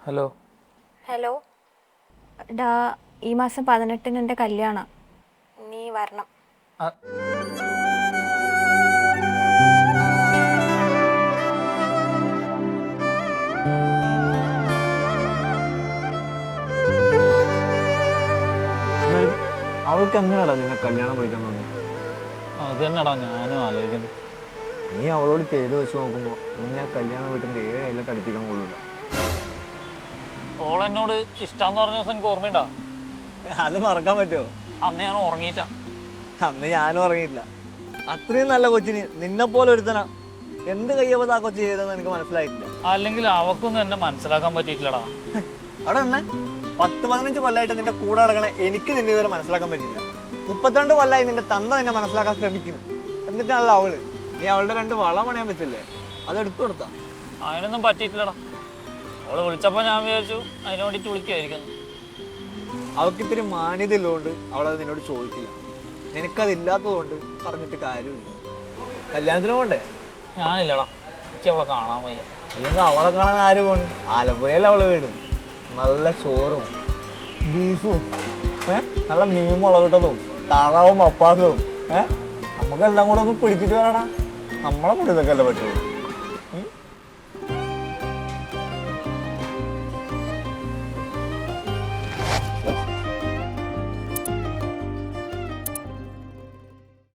Hello. Hello ഡാ, ഈ മാസം 18-ന് എൻ്റെ കല്യാണം, നീ വരണം. അവൾക്ക് എങ്ങനെയാടാ നിന്നെ കല്യാണം കഴിക്കാൻ തോന്നി? അത് തന്നെടാ ഞാനും ആലോചിക്കുന്നത്. നീ അവളോട് ചെയ്ത് വെച്ച് നോക്കുമ്പോൾ നിന്നെ കല്യാണം വീട്ടിൻ്റെ 7 കയ്യിലൊക്കെ അടുപ്പിക്കാൻ കൊള്ളില്ല. ഓളെന്നോട് ഇഷ്ടാന്ന് പറഞ്ഞ ദിവസം എനിക്ക് ഓർമ്മയുണ്ടാ? അത് മറക്കാൻ പറ്റുമോ? അന്ന് ഞാൻ ഉറങ്ങിയിട്ടാ. അന്ന് ഞാനും ഉറങ്ങിയില്ല. അത്രയും നല്ല കൊച്ചിന് നിന്നെ പോലെ ഒരുത്തനാ എന്ത് കയ്യപ്പോ ആ കൊച്ചു ചെയ്തെന്ന് എനിക്ക് മനസ്സിലായിട്ടില്ല. അല്ലെങ്കിൽ അവക്കൊന്നും എന്നെ മനസ്സിലാക്കാൻ പറ്റിയിട്ടില്ലടാ. അവിടെ തന്നെ 10-15 കൊല്ലമായിട്ട് നിന്റെ കൂടെ നടക്കണ എനിക്ക് നിന്നെ ഇതുവരെ മനസ്സിലാക്കാൻ പറ്റില്ല. 32 കൊല്ലമായി നിന്റെ തന്ത നിന്നെ മനസ്സിലാക്കാൻ ശ്രമിക്കുന്നു. എന്നിട്ടാണല്ലോ അവള്. നീ അവളുടെ 2 വള പണയാൻ പറ്റില്ലേ, അത് എടുത്തു കൊടുത്താ? അതിനൊന്നും പറ്റിയിട്ടില്ലടാ. അവള് വിളിച്ചപ്പോ ഞാൻ വിചാരിച്ചു അതിന് വേണ്ടിട്ട് വിളിക്കുമായിരിക്കുന്നു. അവൾക്ക് ഇത്തിരി മാന്യത ഉള്ളതുകൊണ്ട് അവളത് നിന്നോട് ചോദിക്കില്ല. നിനക്കതില്ലാത്തതുകൊണ്ട് പറഞ്ഞിട്ട് കാര്യമില്ല. കല്യാണത്തിന് പോണ്ടേ? ഞാനില്ലടാ, എനിക്ക് അവളെ കാണാൻ വയ്യ. അല്ലെങ്കിൽ അവളെ കാണാൻ ആര് പോണ്? ആലപ്പുഴയിൽ അവള് വീട്. നല്ല ചോറും ബീഫും നല്ല മീൻ മുളകിട്ടതും താറാവും പപ്പാസവും നമുക്കെല്ലാം കൂടെ ഒന്ന് പിടിച്ചിട്ട് വേണടാ. നമ്മളെ കൂടെ ഇതൊക്കെ അല്ലേ പറ്റുള്ളൂ.